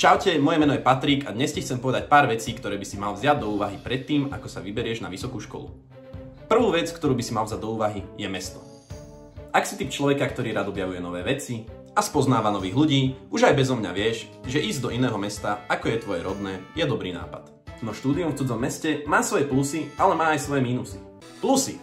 Čaute, moje meno je Patrik a dnes ti chcem povedať pár vecí, ktoré by si mal vziať do úvahy predtým, ako sa vyberieš na vysokú školu. Prvú vec, ktorú by si mal vziať do úvahy, je mesto. Ak si typ človeka, ktorý rád objavuje nové veci a spoznáva nových ľudí, už aj bezo mňa vieš, že ísť do iného mesta, ako je tvoje rodné, je dobrý nápad. No štúdium v cudzom meste má svoje plusy, ale má aj svoje mínusy. Plusy.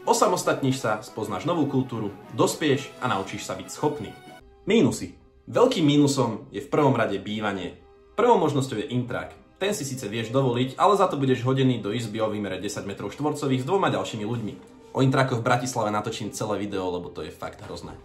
Osamostatníš sa, spoznáš novú kultúru, dospieš a naučíš sa byť schopný. Mínusy. Veľkým mínusom je v prvom rade bývanie. Prvou možnosťou je intrak. Ten si síce vieš dovoliť, ale za to budeš hodený do izby o výmere 10 m2 s dvoma ďalšími ľuďmi. O intrakoch v Bratislave natočím celé video, lebo to je fakt hrozné.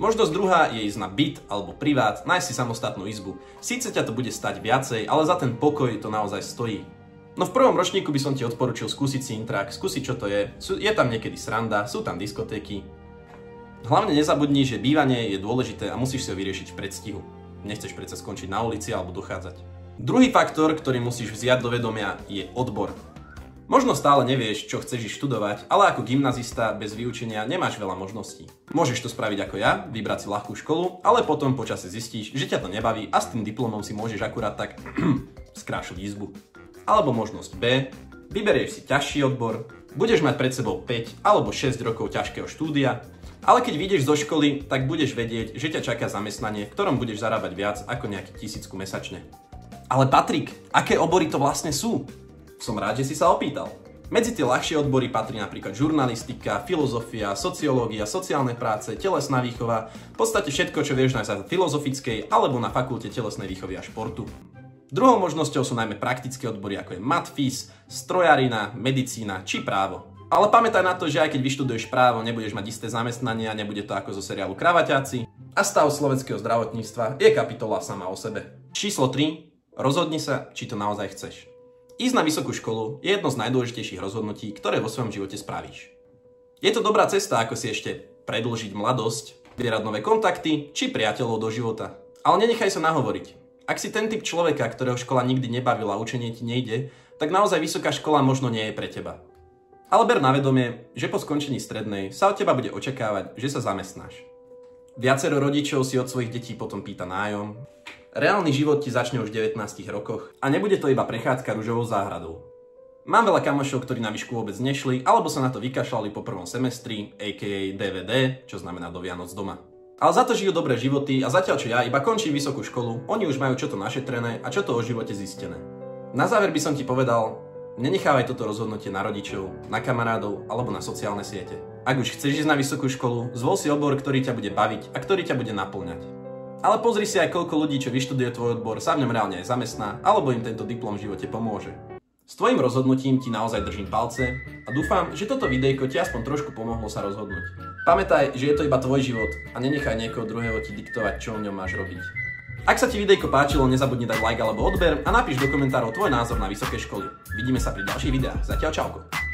Možnosť druhá je ísť na byt alebo privát, nájsť si samostatnú izbu. Síce ťa to bude stať viacej, ale za ten pokoj to naozaj stojí. No v prvom ročníku by som ti odporučil skúsiť si intrak, skúsiť čo to je. Je tam niekedy sranda, sú tam diskotéky. Hlavne nezabudni, že bývanie je dôležité a musíš si ho vyriešiť v predstihu. Nechceš predsa skončiť na ulici alebo dochádzať. Druhý faktor, ktorý musíš vziať do vedomia, je odbor. Možno stále nevieš, čo chceš ísť študovať, ale ako gymnazista bez vyučenia nemáš veľa možností. Môžeš to spraviť ako ja, vybrať si ľahkú školu, ale potom počase zistíš, že ťa to nebaví a s tým diplomom si môžeš akurát tak skrášliť izbu. Alebo možnosť B, vyberieš si ťažší odbor, budeš mať pred sebou 5 alebo 6 rokov ťažkého štúdia, ale keď vyjdeš zo školy, tak budeš vedieť, že ťa čaká zamestnanie, v ktorom budeš zarábať viac ako nejaký 1000 mesačne. Ale Patrik, aké obory to vlastne sú? Som rád, že si sa opýtal. Medzi tie ľahšie odbory patrí napríklad žurnalistika, filozofia, sociológia, sociálne práce, telesná výchova, v podstate všetko, čo vieš nájsť na filozofickej alebo na fakulte telesnej výchovy a športu. Druhou možnosťou sú najmä praktické odbory ako je matfís, strojarina, medicína či právo. Ale pamätaj na to, že aj keď vyštuduješ právo, nebudeš mať isté zamestnania, nebude to ako zo seriálu Kravaťáci. A stav slovenského zdravotníctva je kapitola sama o sebe. Číslo 3. Rozhodni sa, či to naozaj chceš. Ísť na vysokú školu je jedno z najdôležitejších rozhodnutí, ktoré vo svojom živote spravíš. Je to dobrá cesta, ako si ešte predĺžiť mladosť, vybierať nové kontakty či priateľov do života. Ale nenechaj sa nahovoriť. Ak si ten typ človeka, ktorého škola nikdy nebavila a učenie ti nejde, tak naozaj vysoká škola možno nie je pre teba. Ale ber na vedomie, že po skončení strednej sa od teba bude očakávať, že sa zamestnáš. Viacero rodičov si od svojich detí potom pýta nájom. Reálny život ti začne už v 19 rokoch a nebude to iba prechádzka ružovou záhradou. Mám veľa kamošov, ktorí na výšku vôbec nešli, alebo sa na to vykašľali po prvom semestri, a.k.a. DVD, čo znamená do Vianoc doma. Ale za to žijú dobré životy a zatiaľ čo ja iba končím vysokú školu, oni už majú čo to našetrené a čo to o živote zistené. Na záver by som ti povedal, nenechávaj toto rozhodnutie na rodičov, na kamarádov alebo na sociálne siete. Ak už chceš ísť na vysokú školu, zvol si obor, ktorý ťa bude baviť a ktorý ťa bude naplňať. Ale pozri si aj koľko ľudí, čo vyštuduje tvoj odbor, sa v ňom reálne aj zamestná, alebo im tento diplom v živote pomôže. S tvojim rozhodnutím ti naozaj držím palce a dúfam, že toto videjko ti aspoň trošku pomohlo sa rozhodnúť. Pamätaj, že je to iba tvoj život a nenechaj niekoho druhého ti diktovať, čo v ňom máš robiť. Ak sa ti videjko páčilo, nezabudni dať like alebo odber a napíš do komentárov tvoj názor na vysoké školy. Vidíme sa pri ďalších videách. Zatiaľ čauko.